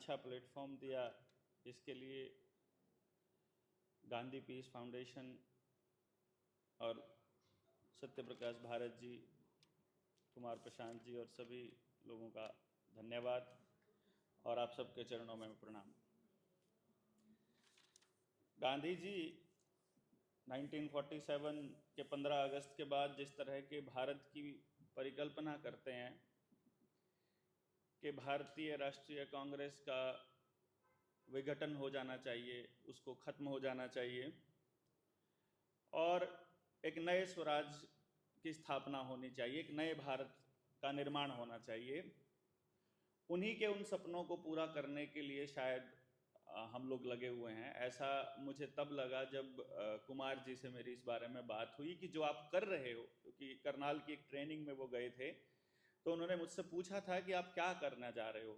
अच्छा प्लेटफॉर्म दिया, इसके लिए गांधी पीस फाउंडेशन और सत्य प्रकाश भारत जी, कुमार प्रशांत जी और सभी लोगों का धन्यवाद और आप सबके चरणों में प्रणाम। गांधी जी 1947 के 15 अगस्त के बाद जिस तरह के भारत की परिकल्पना करते हैं कि भारतीय राष्ट्रीय कांग्रेस का विघटन हो जाना चाहिए, उसको खत्म हो जाना चाहिए और एक नए स्वराज की स्थापना होनी चाहिए, एक नए भारत का निर्माण होना चाहिए। उन्हीं के उन सपनों को पूरा करने के लिए शायद हम लोग लगे हुए हैं। ऐसा मुझे तब लगा जब कुमार जी से मेरी इस बारे में बात हुई कि जो आप कर रहे हो, क्योंकि करनाल की एक ट्रेनिंग में वो गए थे, तो उन्होंने मुझसे पूछा था कि आप क्या करना चाह रहे हो।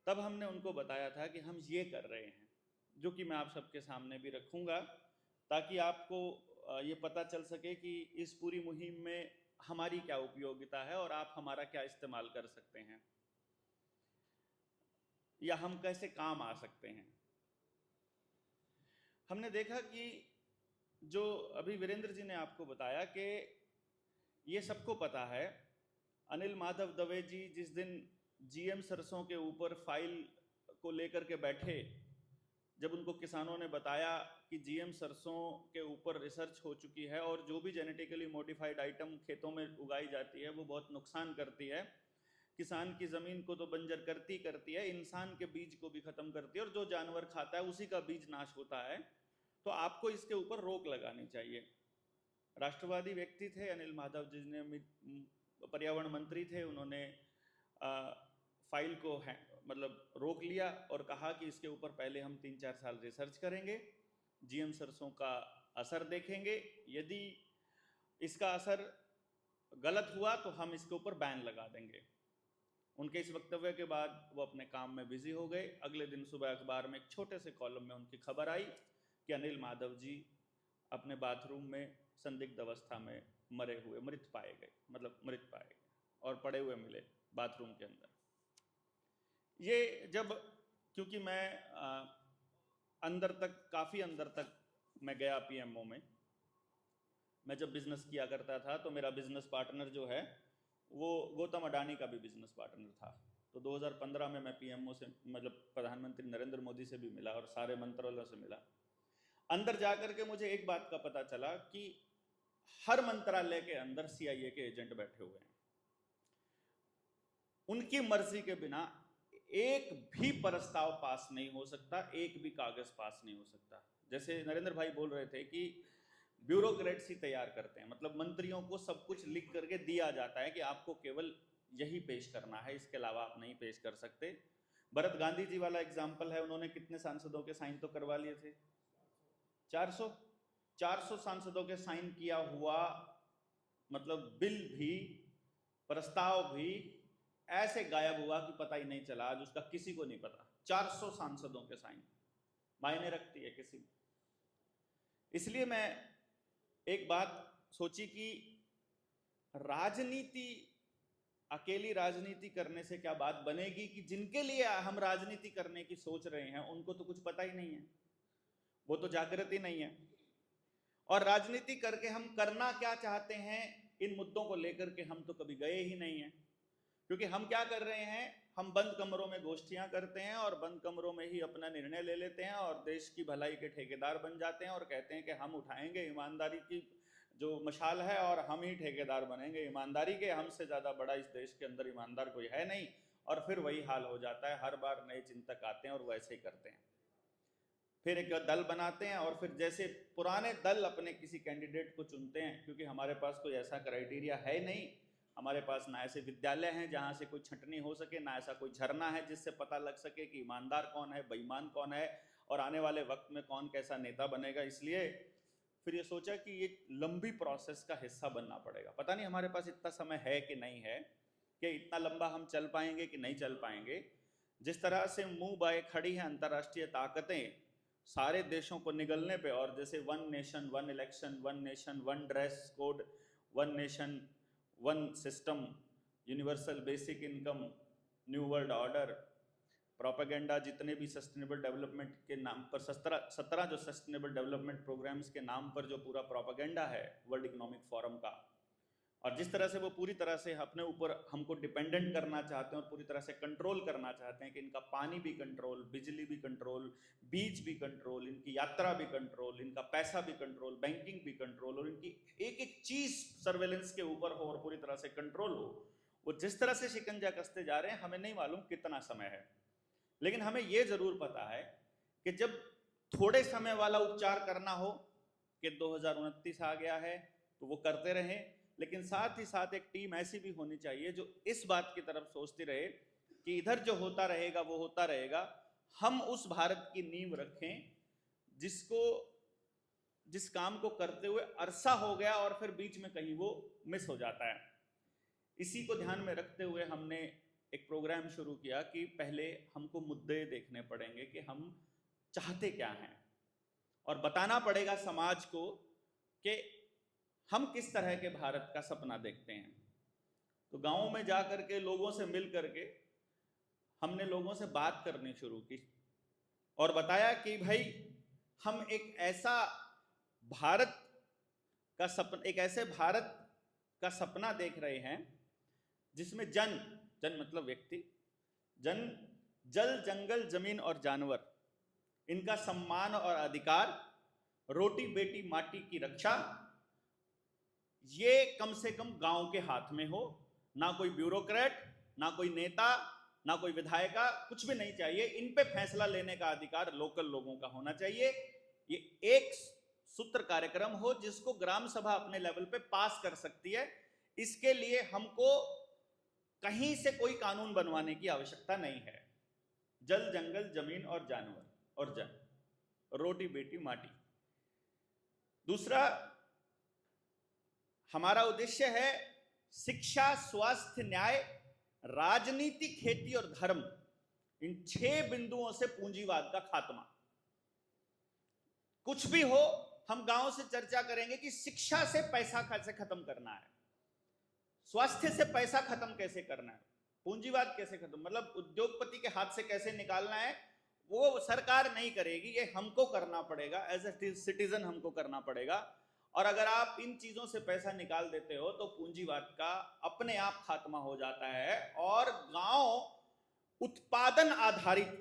तब हमने उनको बताया था कि हम ये कर रहे हैं, जो कि मैं आप सबके सामने भी रखूँगा ताकि आपको ये पता चल सके कि इस पूरी मुहिम में हमारी क्या उपयोगिता है और आप हमारा क्या इस्तेमाल कर सकते हैं या हम कैसे काम आ सकते हैं। हमने देखा कि जो अभी वीरेंद्र जी ने आपको बताया कि ये सबको पता है, अनिल माधव दवे जी जिस दिन जीएम सरसों के ऊपर फाइल को लेकर के बैठे, जब उनको किसानों ने बताया कि जीएम सरसों के ऊपर रिसर्च हो चुकी है और जो भी जेनेटिकली मॉडिफाइड आइटम खेतों में उगाई जाती है वो बहुत नुकसान करती है, किसान की ज़मीन को तो बंजर करती है, इंसान के बीज को भी ख़त्म करती है और जो जानवर खाता है उसी का बीज नाश होता है, तो आपको इसके ऊपर रोक लगानी चाहिए। राष्ट्रवादी व्यक्ति थे अनिल माधव जी ने, पर्यावरण मंत्री थे, उन्होंने फाइल को मतलब रोक लिया और कहा कि इसके ऊपर पहले हम 3-4 साल रिसर्च करेंगे, जीएम सरसों का असर देखेंगे, यदि इसका असर गलत हुआ तो हम इसके ऊपर बैन लगा देंगे। उनके इस वक्तव्य के बाद वो अपने काम में बिजी हो गए। अगले दिन सुबह अखबार में एक छोटे से कॉलम में उनकी खबर आई कि अनिल माधव जी अपने बाथरूम में संदिग्ध अवस्था में मृत पाए गए और पड़े हुए मिले बाथरूम के अंदर। ये जब, क्योंकि मैं काफ़ी अंदर तक मैं गया पीएमओ में, मैं जब बिज़नेस किया करता था तो मेरा बिज़नेस पार्टनर जो है वो गौतम अडानी का भी बिज़नेस पार्टनर था। तो 2015 में मैं पीएमओ से, मतलब प्रधानमंत्री नरेंद्र मोदी से भी मिला और सारे मंत्रालयों से मिला। अंदर जाकर के मुझे एक बात का पता चला कि हर मंत्रालय के अंदर सीआईए के एजेंट बैठे हुए हैं। उनकी मर्जी के बिना एक भी प्रस्ताव पास नहीं हो सकता, एक भी कागज पास नहीं हो सकता। जैसे नरेंद्र भाई बोल रहे थे कि ब्यूरोक्रेट्स ही तैयार करते हैं, मतलब मंत्रियों को सब कुछ लिख करके दिया जाता है कि आपको केवल यही पेश करना है, इसके अलावा आप नहीं पेश कर सकते। भरत गांधी जी वाला एग्जाम्पल है, उन्होंने कितने सांसदों के साइन तो करवा लिए थे? 400 सांसदों के साइन किया हुआ मतलब बिल भी, प्रस्ताव भी ऐसे गायब हुआ कि पता ही नहीं चला, आज उसका किसी को नहीं पता। 400 सांसदों के साइन मायने रखती है किसी में। इसलिए मैं एक बात सोची कि राजनीति, अकेली राजनीति करने से क्या बात बनेगी कि जिनके लिए हम राजनीति करने की सोच रहे हैं उनको तो कुछ पता ही नहीं है, वो तो जागृति नहीं है। और राजनीति करके हम करना क्या चाहते हैं इन मुद्दों को लेकर के हम तो कभी गए ही नहीं हैं। क्योंकि हम क्या कर रहे हैं, हम बंद कमरों में गोष्ठियां करते हैं और बंद कमरों में ही अपना निर्णय ले लेते हैं और देश की भलाई के ठेकेदार बन जाते हैं और कहते हैं कि हम उठाएंगे ईमानदारी की जो मशाल है और हम ही ठेकेदार बनेंगे ईमानदारी के, हमसे ज़्यादा बड़ा इस देश के अंदर ईमानदार कोई है नहीं। और फिर वही हाल हो जाता है, हर बार नए चिंतक आते हैं और वैसे ही करते हैं, फिर एक दल बनाते हैं और फिर जैसे पुराने दल अपने किसी कैंडिडेट को चुनते हैं, क्योंकि हमारे पास कोई ऐसा क्राइटेरिया है नहीं, हमारे पास ना ऐसे विद्यालय हैं जहां से कोई छंटनी हो सके, ना ऐसा कोई झरना है जिससे पता लग सके कि ईमानदार कौन है, बेईमान कौन है और आने वाले वक्त में कौन कैसा नेता बनेगा। इसलिए फिर ये सोचा कि ये लंबी प्रोसेस का हिस्सा बनना पड़ेगा। पता नहीं हमारे पास इतना समय है कि नहीं है, कि इतना लंबा हम चल पाएंगे कि नहीं चल पाएंगे। जिस तरह से मुंह बाए खड़ी हैं अंतर्राष्ट्रीय ताकतें सारे देशों को निगलने पे, और जैसे 1 nation 1 election, 1 nation 1 dress code, 1 nation 1 system, universal basic income, new world order, propaganda, जितने भी सस्टेनेबल डेवलपमेंट के नाम पर 17 जो सस्टेनेबल डेवलपमेंट प्रोग्राम्स के नाम पर जो पूरा प्रोपेगेंडा है वर्ल्ड इकोनॉमिक फोरम का, और जिस तरह से वो पूरी तरह से अपने ऊपर हमको डिपेंडेंट करना चाहते हैं और पूरी तरह से कंट्रोल करना चाहते हैं कि इनका पानी भी कंट्रोल, बिजली भी कंट्रोल, बीच भी कंट्रोल, इनकी यात्रा भी कंट्रोल, इनका पैसा भी कंट्रोल, बैंकिंग भी कंट्रोल, और इनकी एक एक चीज सर्वेलेंस के ऊपर हो और पूरी तरह से कंट्रोल हो। वो जिस तरह से शिकंजा कसते जा रहे हैं, हमें नहीं मालूम कितना समय है, लेकिन हमें ये जरूर पता है कि जब थोड़े समय वाला उपचार करना हो कि 2029 आ गया है तो वो करते रहें, लेकिन साथ ही साथ एक टीम ऐसी भी होनी चाहिए जो इस बात की तरफ सोचती रहे कि इधर जो होता रहेगा वो होता रहेगा, हम उस भारत की नींव रखें जिस काम को करते हुए अरसा हो गया और फिर बीच में कहीं वो मिस हो जाता है। इसी को ध्यान में रखते हुए हमने एक प्रोग्राम शुरू किया कि पहले हमको मुद्दे देखने पड़ेंगे कि हम चाहते क्या हैं, और बताना पड़ेगा समाज को कि हम किस तरह के भारत का सपना देखते हैं। तो गांवों में जा करके लोगों से मिल करके हमने लोगों से बात करनी शुरू की और बताया कि भाई हम एक ऐसा भारत का सपना, एक ऐसे भारत का सपना देख रहे हैं जिसमें जन मतलब व्यक्ति, जल, जंगल, जमीन और जानवर, इनका सम्मान और अधिकार, रोटी बेटी माटी की रक्षा, ये कम से कम गांव के हाथ में हो। ना कोई ब्यूरोक्रेट, ना कोई नेता, ना कोई विधायिका, कुछ भी नहीं चाहिए। इन पे फैसला लेने का अधिकार लोकल लोगों का होना चाहिए। ये एक सूत्र कार्यक्रम हो जिसको ग्राम सभा अपने लेवल पे पास कर सकती है। इसके लिए हमको कहीं से कोई कानून बनवाने की आवश्यकता नहीं है। जल, जंगल, जमीन और जानवर और जन, रोटी बेटी माटी। दूसरा हमारा उद्देश्य है शिक्षा, स्वास्थ्य, न्याय, राजनीति, खेती और धर्म, इन 6 बिंदुओं से पूंजीवाद का खात्मा। कुछ भी हो, हम गांव से चर्चा करेंगे कि शिक्षा से पैसा कैसे खत्म करना है, स्वास्थ्य से पैसा खत्म कैसे करना है, पूंजीवाद कैसे खत्म, मतलब उद्योगपति के हाथ से कैसे निकालना है। वो सरकार नहीं करेगी, ये हमको करना पड़ेगा, एज ए सिटीजन हमको करना पड़ेगा। और अगर आप इन चीजों से पैसा निकाल देते हो तो पूंजीवाद का अपने आप खात्मा हो जाता है और गांव उत्पादन आधारित,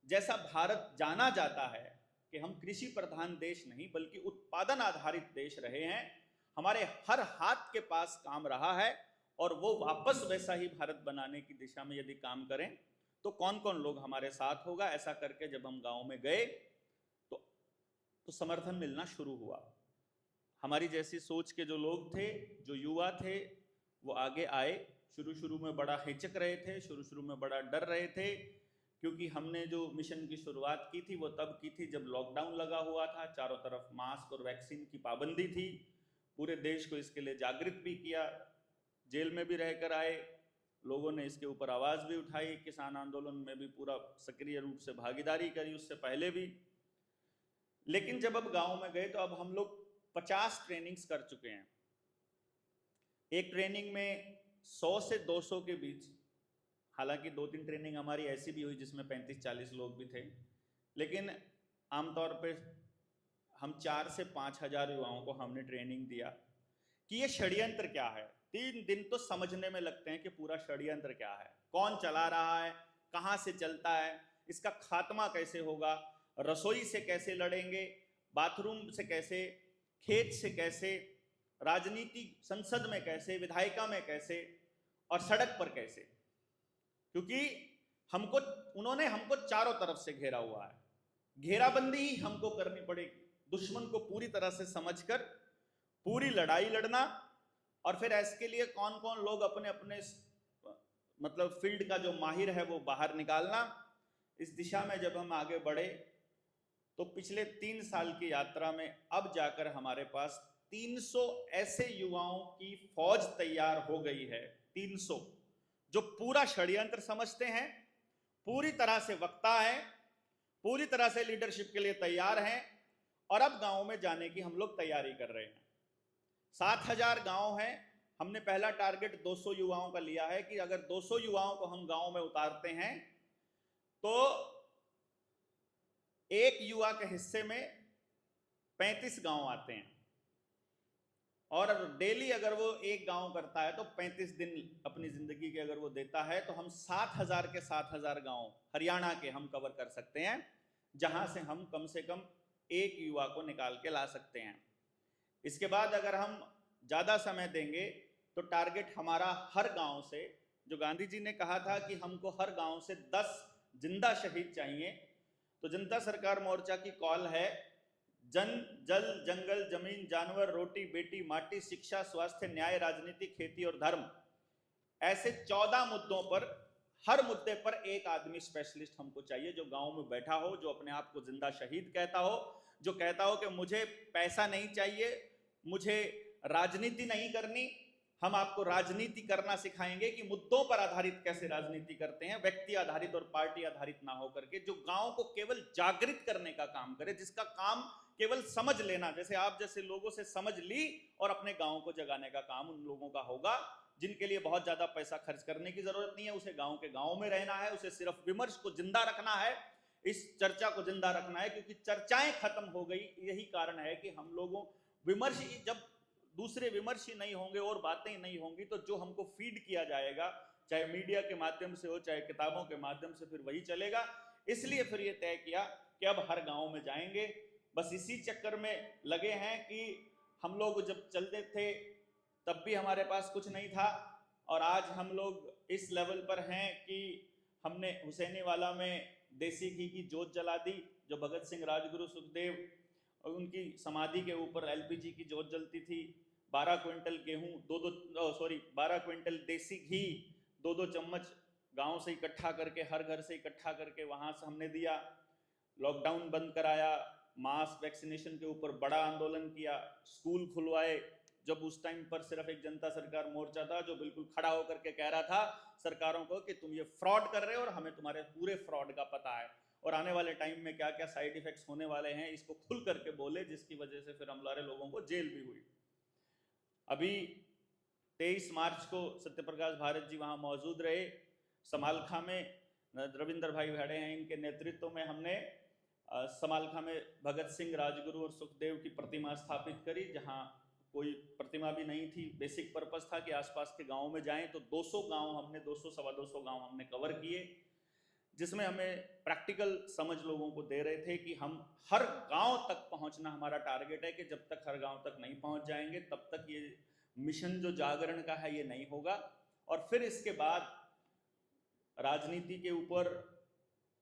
जैसा भारत जाना जाता है कि हम कृषि प्रधान देश नहीं बल्कि उत्पादन आधारित देश रहे हैं, हमारे हर हाथ के पास काम रहा है, और वो वापस वैसा ही भारत बनाने की दिशा में यदि काम करें तो कौन कौन लोग हमारे साथ होगा। ऐसा करके जब हम गांव में गए तो समर्थन मिलना शुरू हुआ। हमारी जैसी सोच के जो लोग थे, जो युवा थे, वो आगे आए। शुरू में बड़ा हिचक रहे थे, शुरू में बड़ा डर रहे थे, क्योंकि हमने जो मिशन की शुरुआत की थी वो तब की थी जब लॉकडाउन लगा हुआ था, चारों तरफ मास्क और वैक्सीन की पाबंदी थी। पूरे देश को इसके लिए जागृत भी किया, जेल में भी रहकर आए, लोगों ने इसके ऊपर आवाज़ भी उठाई, किसान आंदोलन में भी पूरा सक्रिय रूप से भागीदारी करी, उससे पहले भी। लेकिन जब अब गांव में गए तो अब हम लोग 50 ट्रेनिंग्स कर चुके हैं। एक ट्रेनिंग में 100 से 200 के बीच, हालांकि 2-3 ट्रेनिंग हमारी ऐसी भी हुई जिसमें 35-40 लोग भी थे, लेकिन आमतौर पे हम 4 से 5 हजार युवाओं को हमने ट्रेनिंग दिया कि ये षड्यंत्र क्या है। 3 दिन तो समझने में लगते हैं कि पूरा षड्यंत्र क्या है, कौन चला रहा है, कहाँ से चलता है, इसका खात्मा कैसे होगा, रसोई से कैसे लड़ेंगे, बाथरूम से कैसे, खेत से कैसे, राजनीति संसद में कैसे, विधायिका में कैसे, और सड़क पर कैसे। क्योंकि उन्होंने हमको चारों तरफ से घेरा हुआ है, घेराबंदी ही हमको करनी पड़ेगी, दुश्मन को पूरी तरह से समझकर पूरी लड़ाई लड़ना, और फिर इसके लिए कौन कौन लोग अपने अपने मतलब फील्ड का जो माहिर है वो बाहर निकालना। इस दिशा में जब हम आगे बढ़े तो पिछले 3 साल की यात्रा में अब जाकर हमारे पास 300 ऐसे युवाओं की फौज तैयार हो गई है। 300 जो पूरा षड्यंत्र समझते हैं, पूरी तरह से वक्ता हैं, पूरी तरह से लीडरशिप के लिए तैयार हैं, और अब गांव में जाने की हम लोग तैयारी कर रहे हैं। 7000 गांव हैं। हमने पहला टारगेट 200 युवाओं का लिया है कि अगर 200 युवाओं को हम गांव में उतारते हैं तो एक युवा के हिस्से में 35 गांव आते हैं, और डेली अगर वो एक गांव करता है तो 35 दिन अपनी जिंदगी के अगर वो देता है तो हम 7,000 के 7,000 गांव हरियाणा के हम कवर कर सकते हैं, जहां से हम कम से कम एक युवा को निकाल के ला सकते हैं। इसके बाद अगर हम ज़्यादा समय देंगे तो टारगेट हमारा हर गांव से, जो गांधी जी ने कहा था कि हमको हर गांव से 10 जिंदा शहीद चाहिए, तो जनता सरकार मोर्चा की कॉल है, जन जल जंगल जमीन जानवर रोटी बेटी माटी शिक्षा स्वास्थ्य न्याय राजनीति खेती और धर्म, ऐसे 14 मुद्दों पर हर मुद्दे पर एक आदमी स्पेशलिस्ट हमको चाहिए, जो गांव में बैठा हो, जो अपने आप को जिंदा शहीद कहता हो, जो कहता हो कि मुझे पैसा नहीं चाहिए, मुझे राजनीति नहीं करनी, हम आपको राजनीति करना सिखाएंगे कि मुद्दों पर आधारित कैसे राजनीति करते हैं, व्यक्ति आधारित और पार्टी आधारित ना होकर के, जो गांव को केवल जागृत करने का काम करे, जिसका काम केवल समझ लेना, जैसे आप जैसे लोगों से समझ ली और अपने गांव को जगाने का काम उन लोगों का होगा, जिनके लिए बहुत ज्यादा पैसा खर्च करने की जरूरत नहीं है, उसे गांव के गांव में रहना है, उसे सिर्फ विमर्श को जिंदा रखना है, इस चर्चा को जिंदा रखना है, क्योंकि चर्चाएं खत्म हो गई। यही कारण है कि हम लोगों विमर्श, जब दूसरे विमर्शी नहीं होंगे और बातें नहीं होंगी, तो जो हमको फीड किया जाएगा, चाहे मीडिया के माध्यम से हो चाहे किताबों के माध्यम से, फिर वही चलेगा। इसलिए फिर ये तय किया कि अब हर गांव में जाएंगे। बस इसी चक्कर में लगे हैं कि हम लोग जब चलते थे तब भी हमारे पास कुछ नहीं था, और आज हम लोग इस लेवल पर हैं कि हमने हुसैनीवाला में देसी घी की जोत जला दी, जो भगत सिंह राजगुरु सुखदेव और उनकी समाधि के ऊपर एलपीजी की जोत जलती थी। 12 क्विंटल गेहूं 12 क्विंटल देसी घी 2-2 चम्मच गांव से इकट्ठा करके, हर घर से इकट्ठा करके वहां से हमने दिया। लॉकडाउन बंद कराया, मास वैक्सीनेशन के ऊपर बड़ा आंदोलन किया, स्कूल खुलवाए, जब उस टाइम पर सिर्फ एक जनता सरकार मोर्चा था जो बिल्कुल खड़ा होकर के कह रहा था सरकारों को कि तुम ये फ्रॉड कर रहे हो और हमें तुम्हारे पूरे फ्रॉड का पता है, और आने वाले टाइम में क्या क्या साइड इफेक्ट्स होने वाले हैं इसको खुल करके बोले, जिसकी वजह से फिर हमारे लोगों को जेल भी हुई। अभी 23 मार्च को सत्यप्रकाश भारत जी वहाँ मौजूद रहे, समालखा में रविंद्र भाई भेड़े हैं, इनके नेतृत्व में हमने समालखा में भगत सिंह राजगुरु और सुखदेव की प्रतिमा स्थापित करी, जहाँ कोई प्रतिमा भी नहीं थी। बेसिक पर्पस था कि आसपास के गाँव में जाएं, तो 200 गाँव हमने 200-225 गाँव हमने कवर किए, जिसमें हमें प्रैक्टिकल समझ लोगों को दे रहे थे कि हम हर गांव तक पहुंचना हमारा टारगेट है, कि जब तक हर गांव तक नहीं पहुंच जाएंगे तब तक ये मिशन जो जागरण का है ये नहीं होगा। और फिर इसके बाद राजनीति के ऊपर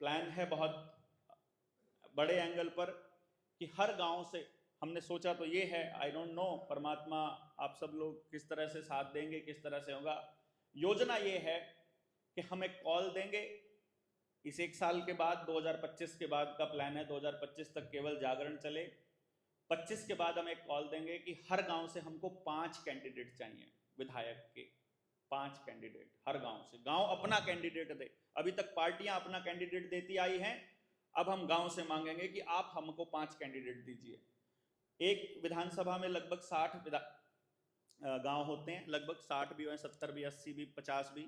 प्लान है बहुत बड़े एंगल पर, कि हर गांव से हमने सोचा तो ये है, आई डोंट नो परमात्मा आप सब लोग किस तरह से साथ देंगे, किस तरह से होगा। योजना ये है कि हम एक कॉल देंगे, इस 1 साल के बाद 2025 के बाद का प्लान है, 2025 तक केवल जागरण चले। 25 के बाद हम एक कॉल देंगे कि हर गांव से हमको 5 कैंडिडेट चाहिए, विधायक के 5 कैंडिडेट हर गांव से, गांव अपना कैंडिडेट दे। अभी तक पार्टियां अपना कैंडिडेट देती आई हैं, अब हम गांव से मांगेंगे कि आप हमको 5 कैंडिडेट दीजिए। एक विधानसभा में लगभग 60 गांव होते हैं, लगभग 60 भी हो, 70 भी, 80 भी, 50 भी,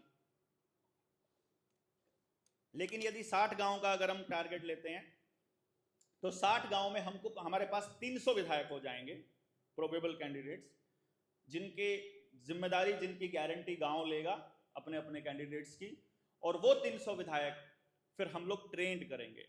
लेकिन यदि 60 गांव का अगर हम टारगेट लेते हैं तो 60 गांव में हमको हमारे पास 300 विधायक हो जाएंगे, प्रोबेबल कैंडिडेट्स, जिनके जिम्मेदारी, जिनकी गारंटी गांव लेगा अपने अपने कैंडिडेट्स की, और वो 300 विधायक फिर हम लोग ट्रेंड करेंगे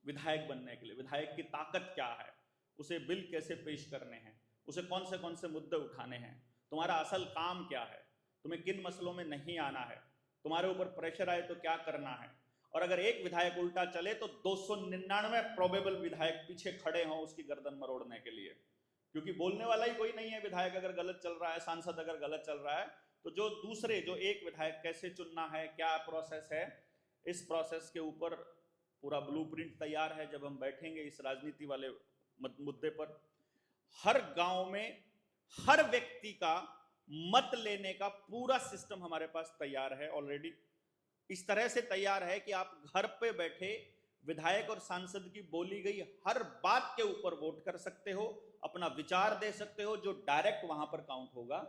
विधायक बनने के लिए। विधायक की ताकत क्या है, उसे बिल कैसे पेश करने हैं, उसे कौन से मुद्दे उठाने हैं, तुम्हारा असल काम क्या है, तुम्हें किन मसलों में नहीं आना है, तुम्हारे ऊपर प्रेशर आए तो क्या करना है। और अगर एक विधायक उल्टा चले तो 299 प्रोबेबल विधायक पीछे खड़े हों उसकी गर्दन मरोड़ने के लिए, क्योंकि बोलने वाला ही कोई नहीं है। विधायक अगर गलत चल रहा है, सांसद अगर गलत चल रहा है, तो जो एक विधायक कैसे चुनना है, क्या प्रोसेस है, इस प्रोसेस के ऊपर पूरा ब्लूप्रिंट तैयार है। जब हम बैठेंगे इस राजनीति वाले मुद्दे पर, हर गांव में हर व्यक्ति का मत लेने का पूरा सिस्टम हमारे पास तैयार है ऑलरेडी। इस तरह से तैयार है कि आप घर पे बैठे विधायक और सांसद की बोली गई हर बात के ऊपर वोट कर सकते हो, अपना विचार दे सकते हो, जो डायरेक्ट वहां पर काउंट होगा।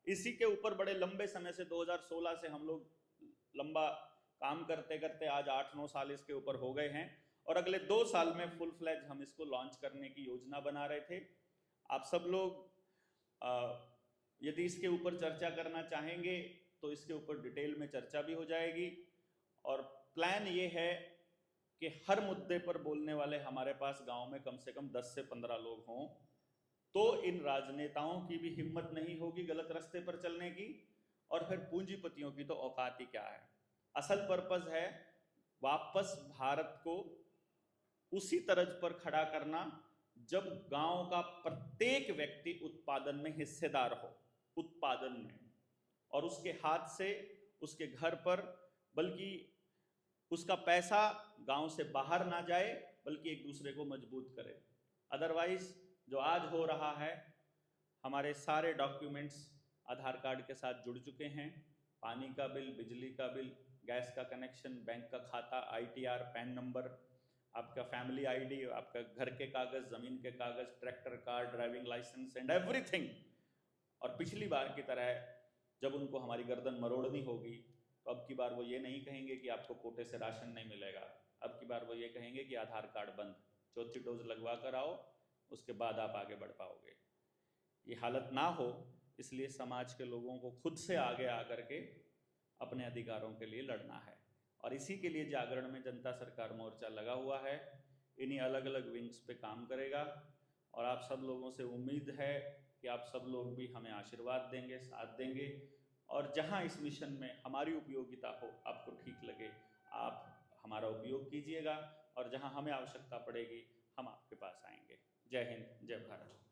इसी के ऊपर बड़े लंबे समय से 2016 से हम लोग लंबा काम करते करते आज 8-9 साल इसके ऊपर हो गए हैं और अगले 2 साल में फुल फ्लैज हम इसको लॉन्च करने की योजना बना रहे थे। आप सब लोग यदि इसके ऊपर चर्चा करना चाहेंगे तो इसके ऊपर डिटेल में चर्चा भी हो जाएगी और प्लान ये है कि हर मुद्दे पर बोलने वाले हमारे पास गांव में कम से कम 10 से 15 लोग हों, तो इन राजनेताओं की भी हिम्मत नहीं होगी गलत रास्ते पर चलने की और फिर पूंजीपतियों की तो औकात ही क्या है। असल पर्पस है वापस भारत को उसी तर्ज पर खड़ा करना जब गांव का प्रत्येक व्यक्ति उत्पादन में हिस्सेदार हो, उत्पादन में, और उसके हाथ से उसके घर पर, बल्कि उसका पैसा गांव से बाहर ना जाए बल्कि एक दूसरे को मजबूत करे। अदरवाइज जो आज हो रहा है, हमारे सारे डॉक्यूमेंट्स आधार कार्ड के साथ जुड़ चुके हैं, पानी का बिल, बिजली का बिल, गैस का कनेक्शन, बैंक का खाता, ITR, पैन नंबर, आपका फैमिली ID, आपका घर के कागज, जमीन के कागज, tractor card, driving licence and everything. और पिछली बार की तरह जब उनको हमारी गर्दन मरोड़नी होगी तो अब की बार वो ये नहीं कहेंगे कि आपको कोटे से राशन नहीं मिलेगा, अब की बार वो ये कहेंगे कि आधार कार्ड बंद, चौथी डोज लगवा कर आओ, उसके बाद आप आगे बढ़ पाओगे। ये हालत ना हो इसलिए समाज के लोगों को खुद से आगे आकर के अपने अधिकारों के लिए लड़ना है और इसी के लिए जागरण में जनता सरकार मोर्चा लगा हुआ है, इन्हीं अलग अलग विंग्स पे काम करेगा और आप सब लोगों से उम्मीद है कि आप सब लोग भी हमें आशीर्वाद देंगे, साथ देंगे और जहां इस मिशन में हमारी उपयोगिता हो, आपको ठीक लगे, आप हमारा उपयोग कीजिएगा और जहां हमें आवश्यकता पड़ेगी हम आपके पास आएंगे। जय हिंद, जय भारत।